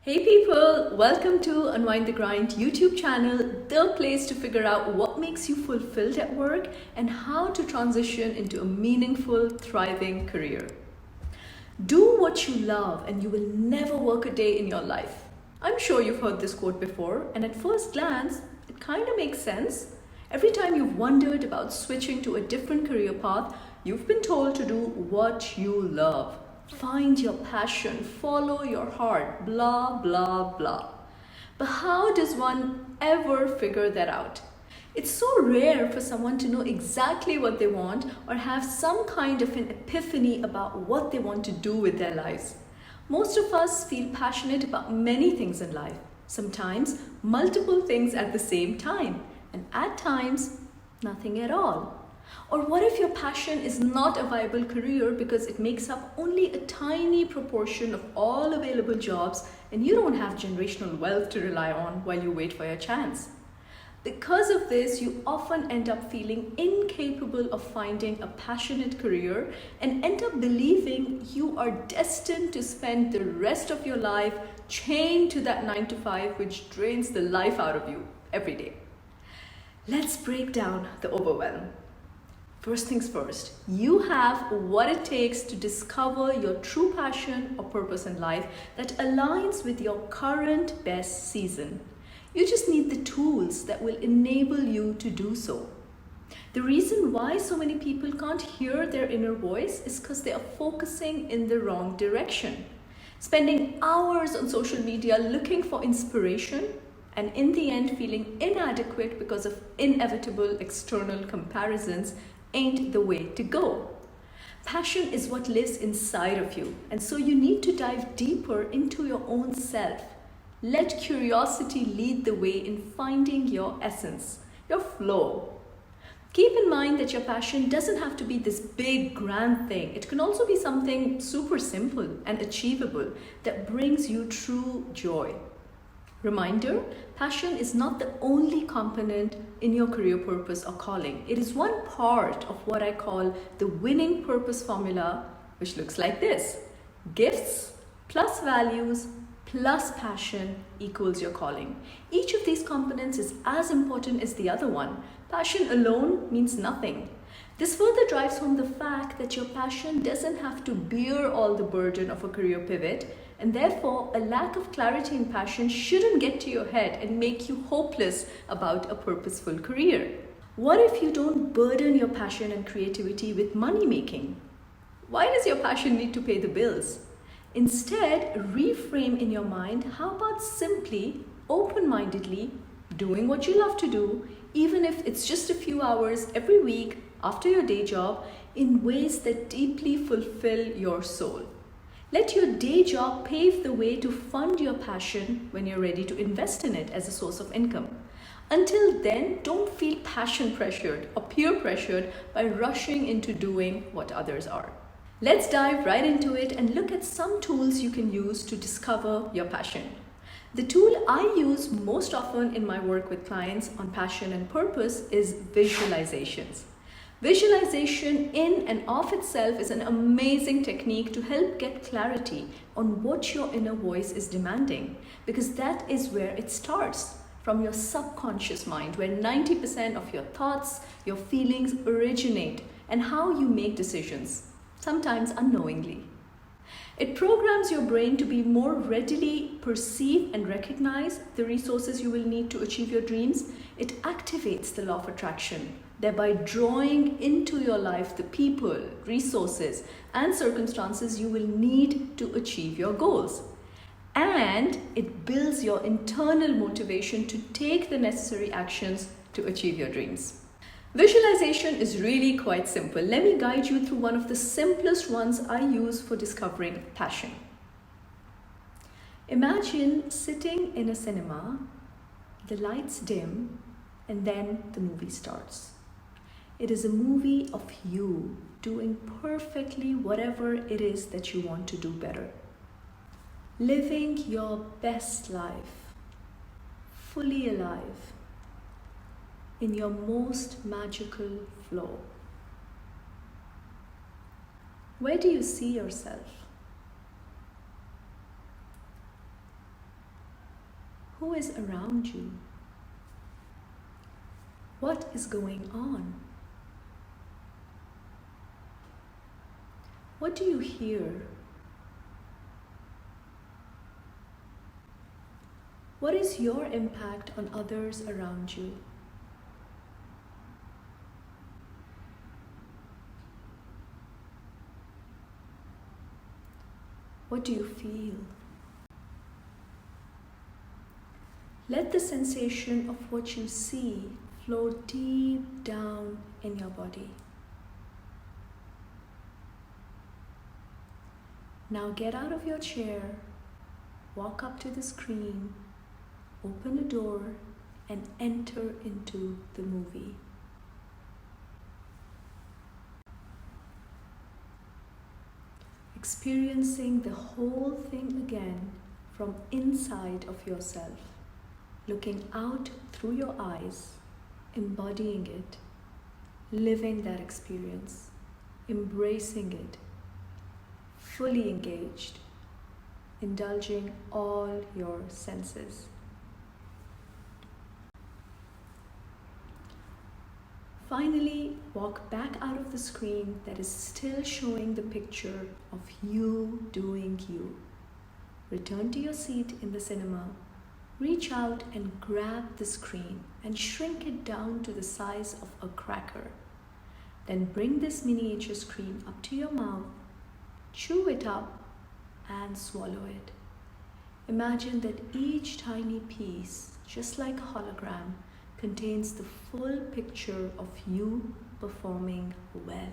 Hey people, welcome to Unwind the Grind YouTube channel, the place to figure out what makes you fulfilled at work and how to transition into a meaningful, thriving career. Do what you love and you will never work a day in your life. I'm sure you've heard this quote before, and at first glance, it kind of makes sense. Every time you've wondered about switching to a different career path, you've been told to do what you love. Find your passion, follow your heart, blah, blah, blah. But how does one ever figure that out? It's so rare for someone to know exactly what they want or have some kind of an epiphany about what they want to do with their lives. Most of us feel passionate about many things in life, sometimes multiple things at the same time, and at times, nothing at all. Or what if your passion is not a viable career because it makes up only a tiny proportion of all available jobs and you don't have generational wealth to rely on while you wait for your chance? Because of this, you often end up feeling incapable of finding a passionate career and end up believing you are destined to spend the rest of your life chained to that 9 to 5 which drains the life out of you every day. Let's break down the overwhelm. First things first, you have what it takes to discover your true passion or purpose in life that aligns with your current best season. You just need the tools that will enable you to do so. The reason why so many people can't hear their inner voice is because they are focusing in the wrong direction, spending hours on social media looking for inspiration, and in the end feeling inadequate because of inevitable external comparisons ain't the way to go. Passion is what lives inside of you, and so you need to dive deeper into your own self. Let curiosity lead the way in finding your essence, your flow. Keep in mind that your passion doesn't have to be this big, grand thing. It can also be something super simple and achievable that brings you true joy. Reminder, passion is not the only component in your career purpose or calling. It is one part of what I call the winning purpose formula, which looks like this. Gifts plus values plus passion equals your calling. Each of these components is as important as the other one. Passion alone means nothing. This further drives home the fact that your passion doesn't have to bear all the burden of a career pivot, and therefore a lack of clarity in passion shouldn't get to your head and make you hopeless about a purposeful career. What if you don't burden your passion and creativity with money making? Why does your passion need to pay the bills? Instead, reframe in your mind, how about simply, open-mindedly, doing what you love to do, even if it's just a few hours every week after your day job, in ways that deeply fulfill your soul. Let your day job pave the way to fund your passion when you're ready to invest in it as a source of income. Until then, don't feel passion pressured or peer pressured by rushing into doing what others are. Let's dive right into it and look at some tools you can use to discover your passion. The tool I use most often in my work with clients on passion and purpose is visualizations. Visualization in and of itself is an amazing technique to help get clarity on what your inner voice is demanding, because that is where it starts, from your subconscious mind, where 90% of your thoughts, your feelings originate, and how you make decisions, sometimes unknowingly. It programs your brain to be more readily perceive and recognize the resources you will need to achieve your dreams. It activates the law of attraction, thereby drawing into your life the people, resources, and circumstances you will need to achieve your goals. And it builds your internal motivation to take the necessary actions to achieve your dreams. Visualization is really quite simple. Let me guide you through one of the simplest ones I use for discovering passion. Imagine sitting in a cinema, the lights dim, and then the movie starts. It is a movie of you doing perfectly whatever it is that you want to do better. Living your best life, fully alive, in your most magical flow. Where do you see yourself? Who is around you? What is going on? What do you hear? What is your impact on others around you? What do you feel? Let the sensation of what you see flow deep down in your body. Now get out of your chair, walk up to the screen, open a door, and enter into the movie. Experiencing the whole thing again from inside of yourself, looking out through your eyes, embodying it, living that experience, embracing it, fully engaged, indulging all your senses. Finally, walk back out of the screen that is still showing the picture of you doing you. Return to your seat in the cinema. Reach out and grab the screen and shrink it down to the size of a cracker. Then bring this miniature screen up to your mouth, chew it up, and swallow it. Imagine that each tiny piece, just like a hologram, contains the full picture of you performing well.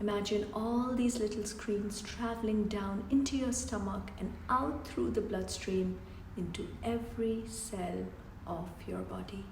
Imagine all these little screens traveling down into your stomach and out through the bloodstream into every cell of your body.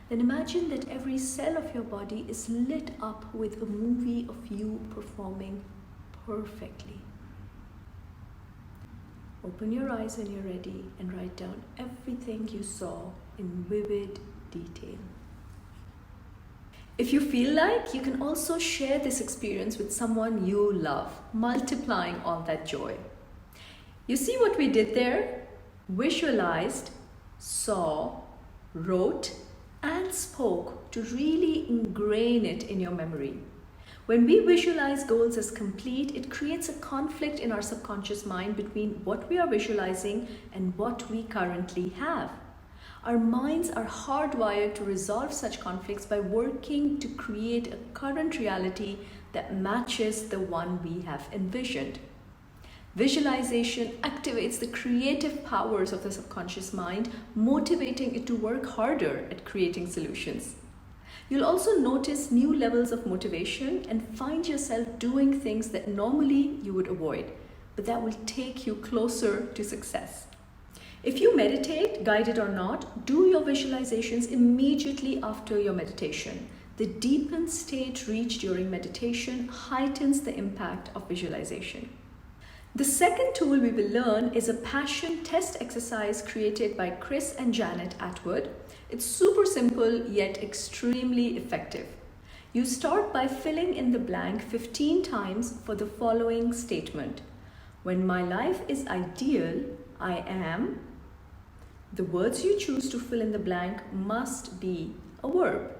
Then imagine that every cell of your body is lit up with a movie of you performing perfectly. Open your eyes when you're ready and write down everything you saw in vivid detail. If you feel like, you can also share this experience with someone you love, multiplying all that joy. You see what we did there? Visualized, saw, wrote, and spoke to really ingrain it in your memory. When we visualize goals as complete, it creates a conflict in our subconscious mind between what we are visualizing and what we currently have. Our minds are hardwired to resolve such conflicts by working to create a current reality that matches the one we have envisioned. Visualization activates the creative powers of the subconscious mind, motivating it to work harder at creating solutions. You'll also notice new levels of motivation and find yourself doing things that normally you would avoid, but that will take you closer to success. If you meditate, guided or not, do your visualizations immediately after your meditation. The deepened state reached during meditation heightens the impact of visualization. The second tool we will learn is a passion test exercise created by Chris and Janet Atwood. It's super simple yet extremely effective. You start by filling in the blank 15 times for the following statement. When my life is ideal, I am. The words you choose to fill in the blank must be a verb.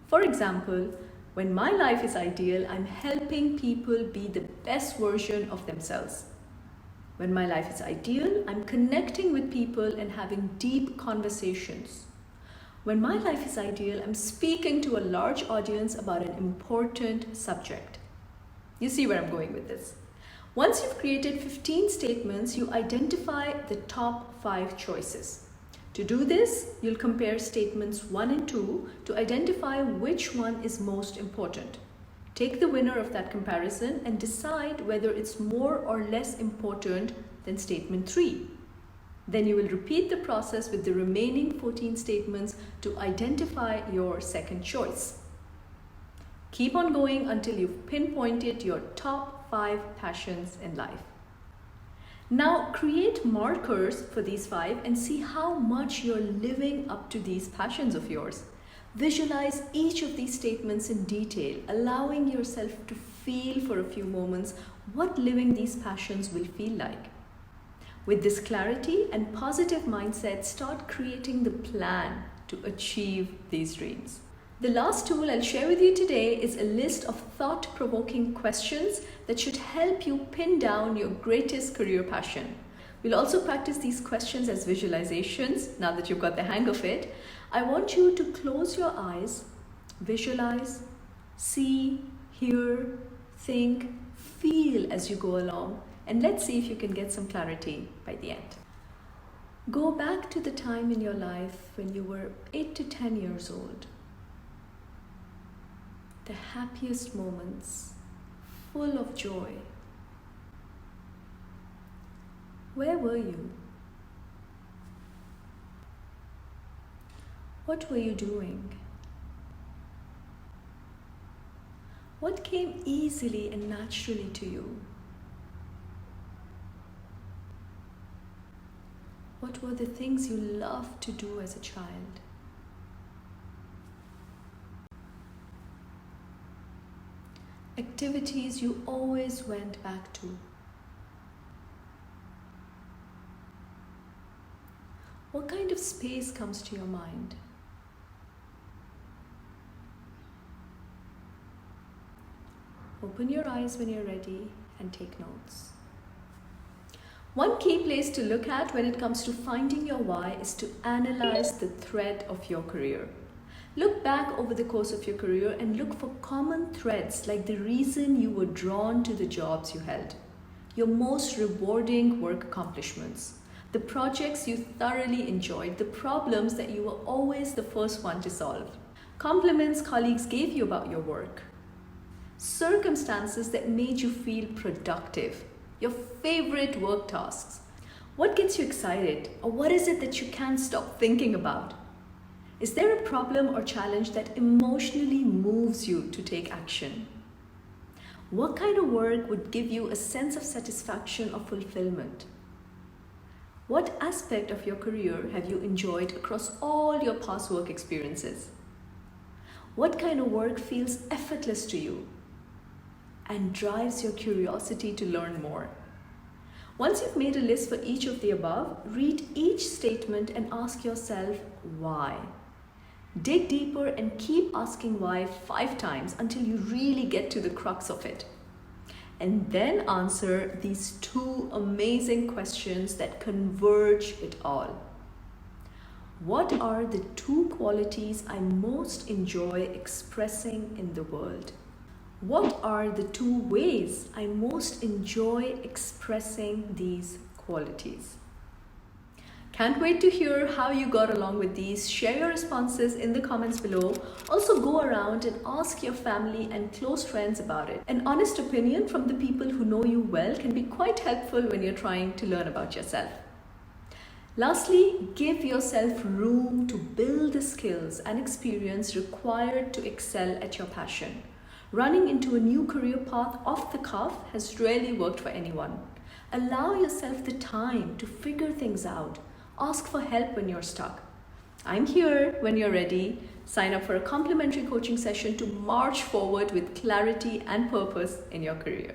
For example, when my life is ideal, I'm helping people be the best version of themselves. When my life is ideal, I'm connecting with people and having deep conversations. When my life is ideal, I'm speaking to a large audience about an important subject. You see where I'm going with this. Once you've created 15 statements, you identify the top 5 choices. To do this, you'll compare statements 1 and 2 to identify which one is most important. Take the winner of that comparison and decide whether it's more or less important than statement 3. Then you will repeat the process with the remaining 14 statements to identify your second choice. Keep on going until you've pinpointed your top 5 passions in life. Now create markers for these 5 and see how much you're living up to these passions of yours. Visualize each of these statements in detail, allowing yourself to feel for a few moments what living these passions will feel like. With this clarity and positive mindset, start creating the plan to achieve these dreams. The last tool I'll share with you today is a list of thought-provoking questions that should help you pin down your greatest career passion. We'll also practice these questions as visualizations. Now that you've got the hang of it, I want you to close your eyes, visualize, see, hear, think, feel as you go along, and let's see if you can get some clarity by the end. Go back to the time in your life when you were 8 to 10 years old. The happiest moments, full of joy. Where were you? What were you doing? What came easily and naturally to you? What were the things you loved to do as a child? Activities you always went back to. What kind of space comes to your mind? Open your eyes when you're ready and take notes. One key place to look at when it comes to finding your why is to analyze the thread of your career. Look back over the course of your career and look for common threads, like the reason you were drawn to the jobs you held, your most rewarding work accomplishments, the projects you thoroughly enjoyed, the problems that you were always the first one to solve, compliments colleagues gave you about your work, circumstances that made you feel productive, your favorite work tasks. What gets you excited, or what is it that you can't stop thinking about? Is there a problem or challenge that emotionally moves you to take action? What kind of work would give you a sense of satisfaction or fulfillment? What aspect of your career have you enjoyed across all your past work experiences? What kind of work feels effortless to you and drives your curiosity to learn more? Once you've made a list for each of the above, read each statement and ask yourself why. Dig deeper and keep asking why 5 times until you really get to the crux of it. And then answer these 2 amazing questions that converge it all. What are the 2 qualities I most enjoy expressing in the world? What are the 2 ways I most enjoy expressing these qualities? Can't wait to hear how you got along with these. Share your responses in the comments below. Also go around and ask your family and close friends about it. An honest opinion from the people who know you well can be quite helpful when you're trying to learn about yourself. Lastly, give yourself room to build the skills and experience required to excel at your passion. Running into a new career path off the cuff has rarely worked for anyone. Allow yourself the time to figure things out. Ask for help when you're stuck. I'm here when you're ready. Sign up for a complimentary coaching session to march forward with clarity and purpose in your career.